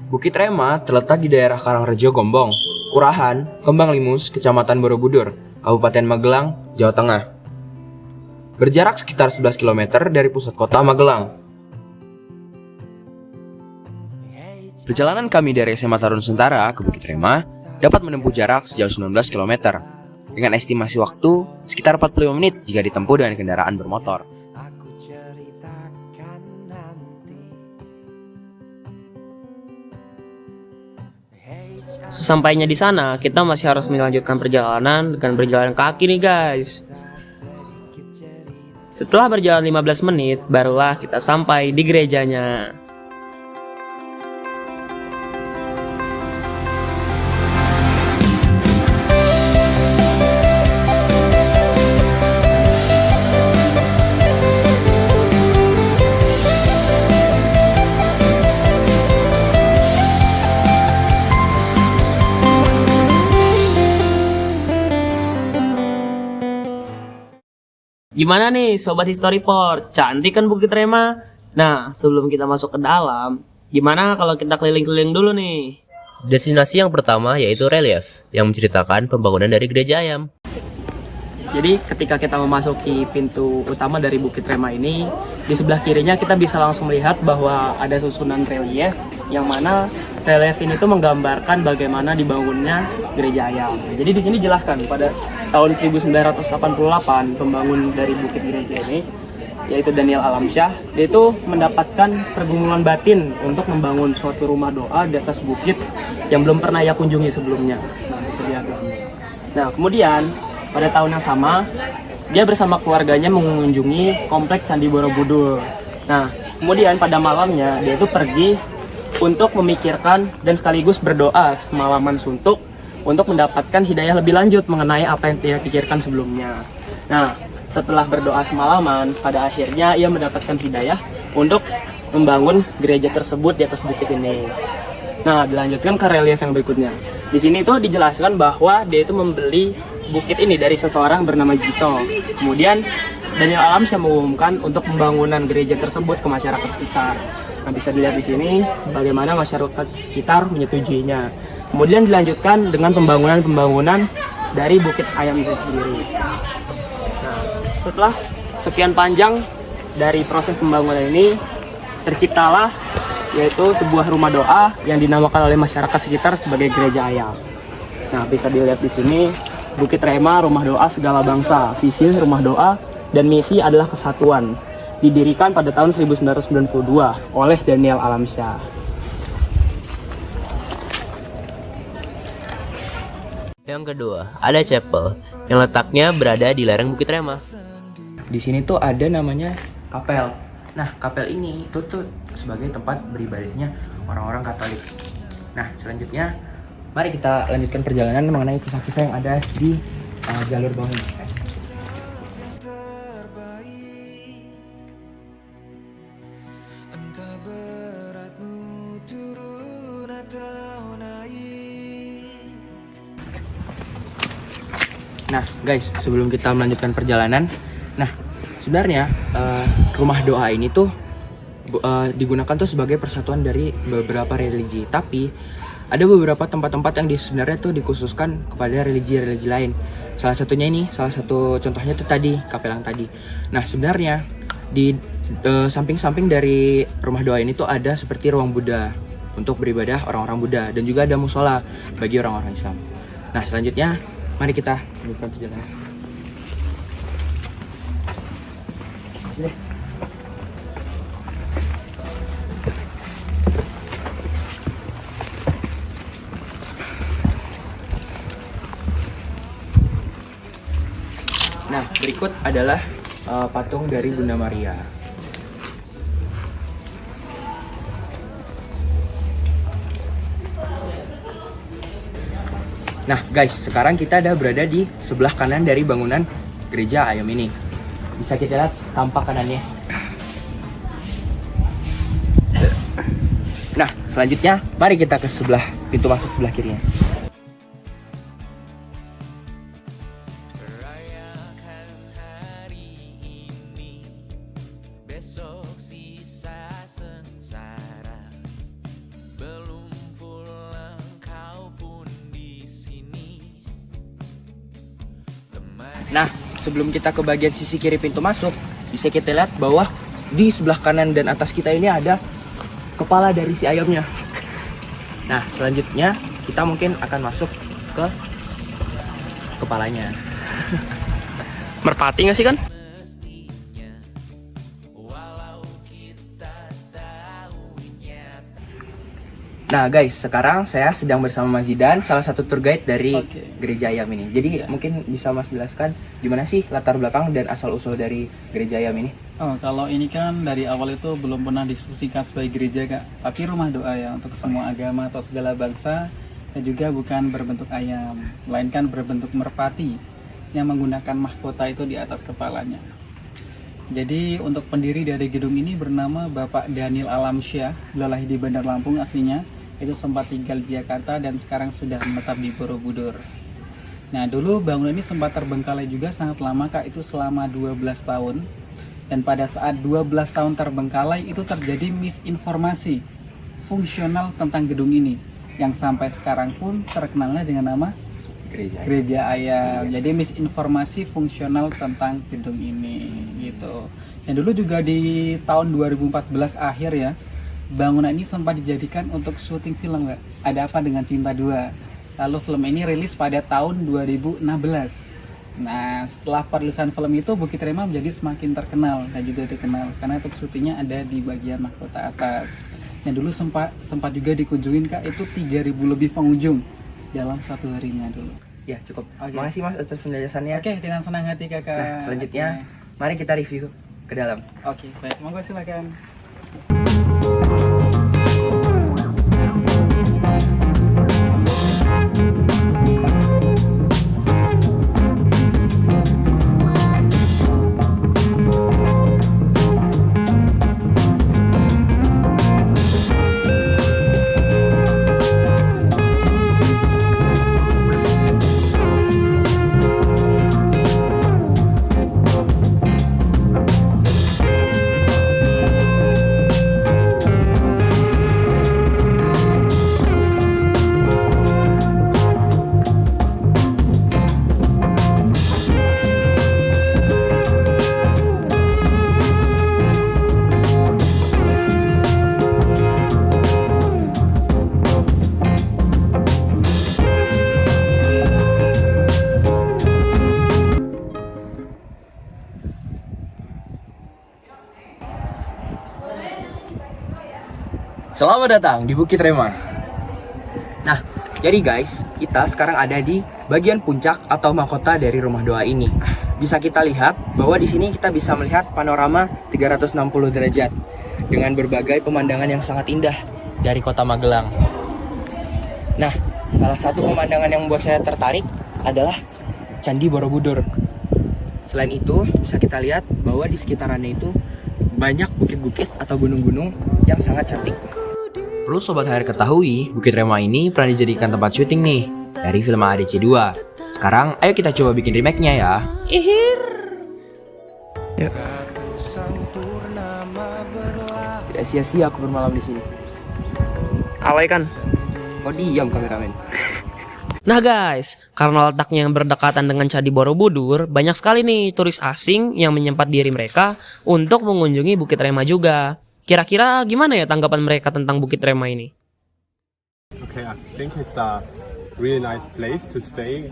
Bukit Rema terletak di daerah Karangrejo Gombong, Kurahan, Kembang Limus, Kecamatan Borobudur, Kabupaten Magelang, Jawa Tengah. Berjarak sekitar 11 km dari pusat kota Magelang. Perjalanan kami dari SMA Tarun Nusantara ke Bukit Rema dapat menempuh jarak sejauh 19 km, dengan estimasi waktu sekitar 45 menit jika ditempuh dengan kendaraan bermotor. Sesampainya di sana, kita masih harus melanjutkan perjalanan dengan berjalan kaki nih guys. Setelah berjalan 15 menit, barulah kita sampai di gerejanya. Gimana nih Sobat Historyport? Cantik kan Bukit Rema? Nah, sebelum kita masuk ke dalam, gimana kalau kita keliling-keliling dulu nih? Destinasi yang pertama yaitu relief, yang menceritakan pembangunan dari Gereja Ayam. Jadi ketika kita memasuki pintu utama dari Bukit Rema ini, di sebelah kirinya kita bisa langsung melihat bahwa ada susunan relief, yang mana relief ini tuh menggambarkan bagaimana dibangunnya Gereja Ayam. Jadi di sini jelaskan pada tahun 1988 pembangun dari Bukit Gereja ini, yaitu Daniel Alamsyah, dia itu mendapatkan pergumulan batin untuk membangun suatu rumah doa di atas bukit yang belum pernah ia kunjungi sebelumnya. Nah, bisa lihat di sini. Nah, kemudian pada tahun yang sama, dia bersama keluarganya mengunjungi kompleks Candi Borobudur. Nah, kemudian pada malamnya dia itu pergi untuk memikirkan dan sekaligus berdoa semalaman suntuk untuk mendapatkan hidayah lebih lanjut mengenai apa yang dia pikirkan sebelumnya. Nah, setelah berdoa semalaman, pada akhirnya ia mendapatkan hidayah untuk membangun gereja tersebut di atas bukit ini. Nah, dilanjutkan ke relief yang berikutnya. Di sini tuh dijelaskan bahwa dia itu membeli bukit ini dari seseorang bernama Jito. Kemudian Daniel Alamsyah mengumumkan untuk pembangunan gereja tersebut ke masyarakat sekitar. Nah, bisa dilihat di sini bagaimana masyarakat sekitar menyetujuinya. Kemudian dilanjutkan dengan pembangunan dari Bukit Ayam itu sendiri. Nah, setelah sekian panjang dari proses pembangunan ini, terciptalah yaitu sebuah rumah doa yang dinamakan oleh masyarakat sekitar sebagai Gereja Ayam. Nah, bisa dilihat di sini Bukit Rema, rumah doa segala bangsa. Visi rumah doa dan misi adalah kesatuan. Didirikan pada tahun 1992 oleh Daniel Alamsyah. Yang kedua, ada chapel yang letaknya berada di lereng Bukit Rema. Di sini tuh ada namanya kapel. Nah, kapel ini itu tuh sebagai tempat beribadahnya orang-orang Katolik. Nah, selanjutnya mari kita lanjutkan perjalanan mengenai kisah-kisah yang ada di jalur bawah ini. Nah, guys, sebelum kita melanjutkan perjalanan, nah sebenarnya rumah doa ini tuh digunakan tuh sebagai persatuan dari beberapa religi, tapi ada beberapa tempat-tempat yang sebenarnya tuh dikhususkan kepada religi-religi lain. Salah satunya ini, salah satu contohnya tuh tadi, kapel yang tadi. Nah, sebenarnya di samping-samping dari rumah doa ini tuh ada seperti ruang Buddha untuk beribadah orang-orang Buddha, dan juga ada musola bagi orang-orang Islam. Nah, selanjutnya mari kita lanjutkan perjalanan. Nah, berikut adalah patung dari Bunda Maria. Nah, guys, sekarang kita ada berada di sebelah kanan dari bangunan Gereja Ayam ini. Bisa kita lihat tampak kanannya. Nah, selanjutnya mari kita ke sebelah pintu masuk sebelah kirinya. Besok sisa sengsara belum Nah, sebelum kita ke bagian sisi kiri pintu masuk, bisa kita lihat bahwa di sebelah kanan dan atas kita ini ada kepala dari si ayamnya. Nah, selanjutnya kita mungkin akan masuk ke kepalanya. Merpati nggak sih kan? Nah guys, sekarang saya sedang bersama Mas Zidan, salah satu tour guide dari Gereja Ayam ini. Jadi mungkin bisa Mas jelaskan gimana sih latar belakang dan asal-usul dari Gereja Ayam ini? Oh, kalau ini kan dari awal itu belum pernah diskusikan sebagai gereja, Kak. Tapi rumah doa ya untuk semua agama atau segala bangsa, dan juga bukan berbentuk ayam, melainkan berbentuk merpati yang menggunakan mahkota itu di atas kepalanya. Jadi untuk pendiri dari gedung ini bernama Bapak Daniel Alamsyah, lahir di Bandar Lampung aslinya. Itu sempat tinggal di Jakarta dan sekarang sudah menetap di Borobudur. Nah, dulu bangunan ini sempat terbengkalai juga sangat lama, Kak, itu selama 12 tahun. Dan pada saat 12 tahun terbengkalai itu terjadi misinformasi fungsional tentang gedung ini yang sampai sekarang pun terkenalnya dengan nama Gereja Ayam. Jadi misinformasi fungsional tentang gedung ini gitu. Dan dulu juga di tahun 2014 akhir ya, bangunan ini sempat dijadikan untuk syuting film, Kak. Ada Apa Dengan Cinta 2. Lalu film ini rilis pada tahun 2016. Nah, setelah perilisan film itu, Bukit Rema menjadi semakin terkenal dan juga dikenal karena untuk syutingnya ada di bagian mahkota atas. Yang dulu sempat juga dikunjungin, Kak, itu 3.000 lebih pengunjung dalam satu harinya dulu. Ya, cukup. Makasih Mas atas penjelasannya. Oke, dengan senang hati, Kakak. Nah, selanjutnya mari kita review ke dalam. Oke, baik. Monggo silakan. Selamat datang di Bukit Rema. Nah, jadi guys, kita sekarang ada di bagian puncak atau mahkota dari rumah doa ini. Bisa kita lihat bahwa di sini kita bisa melihat panorama 360 derajat dengan berbagai pemandangan yang sangat indah dari kota Magelang. Nah, salah satu pemandangan yang membuat saya tertarik adalah Candi Borobudur. Selain itu, bisa kita lihat bahwa di sekitarannya itu banyak bukit-bukit atau gunung-gunung yang sangat cantik. Perlu Sobat HR ketahui, Bukit Rema ini pernah dijadikan tempat syuting nih dari film AADC 2. Sekarang ayo kita coba bikin remake-nya ya. Tidak sia-sia aku bermalam di sini. Alay kan? Oh diam kameramen. Nah guys, karena letaknya yang berdekatan dengan Candi Borobudur, banyak sekali nih turis asing yang menyempat diri mereka untuk mengunjungi Bukit Rema juga. Kira-kira gimana ya tanggapan mereka tentang Bukit Rema ini? Okay, I think it's a really nice place to stay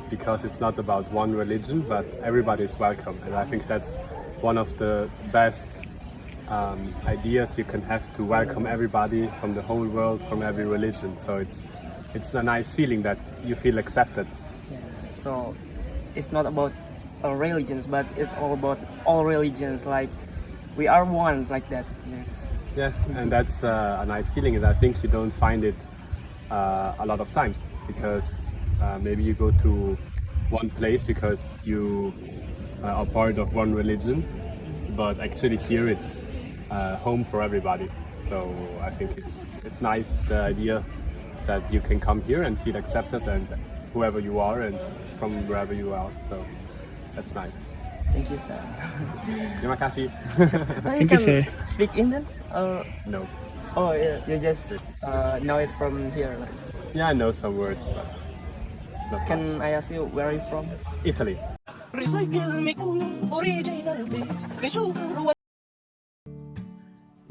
because it's not about one religion, but everybody is welcome, and I think that's one of the best ideas you can have to welcome everybody from the whole world, from every religion. So it's a nice feeling that you feel accepted. So it's not about religions, but it's all about all religions. Like we are ones, like that. Yes, and that's a nice feeling, and I think you don't find it a lot of times because maybe you go to one place because you are part of one religion, but actually here it's home for everybody. So I think it's nice, the idea that you can come here and feel accepted, and whoever you are and from wherever you are. So that's nice. Thank you, sir. Terima kasih. Thank you, sir. Speak English or No. oh yeah, you just know it from here. Like. Yeah, I know some words, but not much. Can I ask you where are you from? Italy.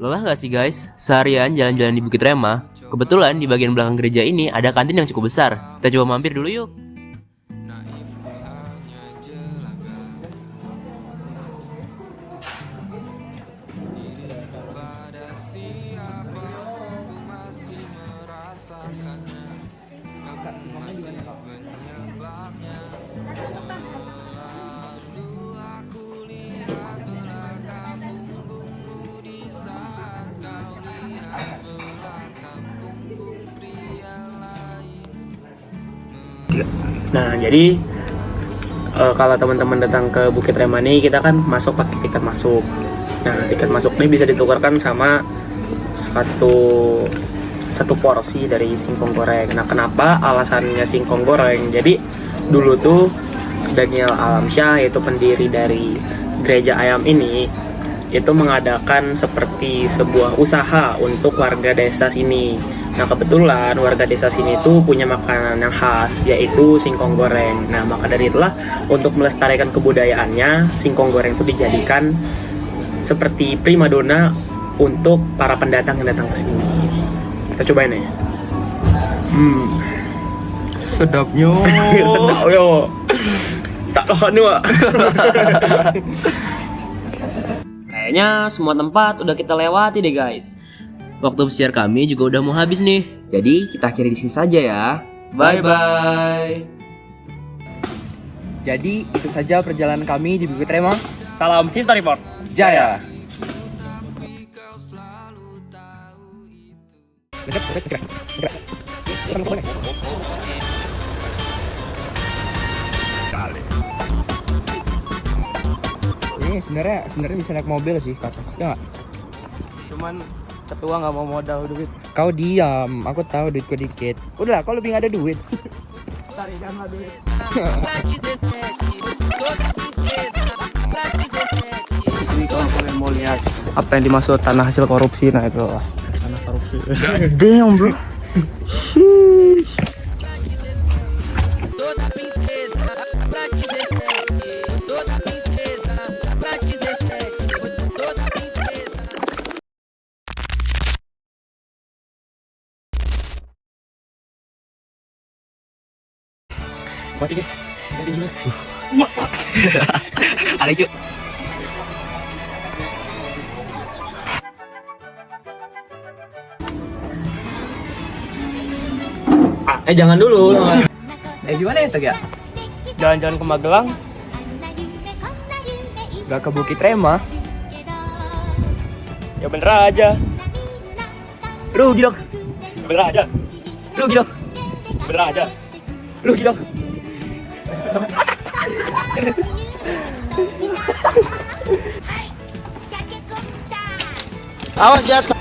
Lelah gak sih guys? Seharian jalan-jalan di Bukit Rema. Kebetulan di bagian belakang gereja ini ada kantin yang cukup besar. Kita coba mampir dulu yuk. Nah, jadi kalau teman-teman datang ke Bukit Rema ini, kita kan masuk pakai tiket masuk. Nah, tiket masuk ini bisa ditukarkan sama satu porsi dari singkong goreng. Nah, kenapa alasannya singkong goreng? Jadi dulu tuh Daniel Alamsyah, yaitu pendiri dari gereja ayam ini, itu mengadakan seperti sebuah usaha untuk warga desa sini. Nah, kebetulan warga desa sini tuh punya makanan yang khas, yaitu singkong goreng. Nah, maka dari itulah untuk melestarikan kebudayaannya, singkong goreng itu dijadikan seperti primadona untuk para pendatang yang datang ke sini. Kita cobain ya. Sedapnya. Sedap yo. Tak tahan nih, Wak. Kayaknya semua tempat udah kita lewati deh, guys. Waktu pesiar kami juga udah mau habis nih. Jadi kita akhiri di sini saja ya. Bye bye. Jadi itu saja perjalanan kami di Bukit Rema. Salam History Port. Jaya. Ini sebenarnya bisa naik mobil sih ke atas, ya nggak? Cuman ketua nggak mau modal duit. Kau diam, aku tahu duitku dikit. Udah, kau lebih nggak ada duit. Tarikanlah duit. Jadi kalau kalian mau lihat apa yang dimaksud tanah hasil korupsi, nah itu tanah korupsi. Damn bro. Mati guys. Jadi gimana? Ada yuk. Jangan dulu. Gimana ya Teg ya? Jalan-jalan ke Magelang. Gak ke Bukit Rema? Ya bener aja. Rugi dong. Ya bener aja. Rugi dong. Ya bener aja. Rugi dong. Awas jatuh.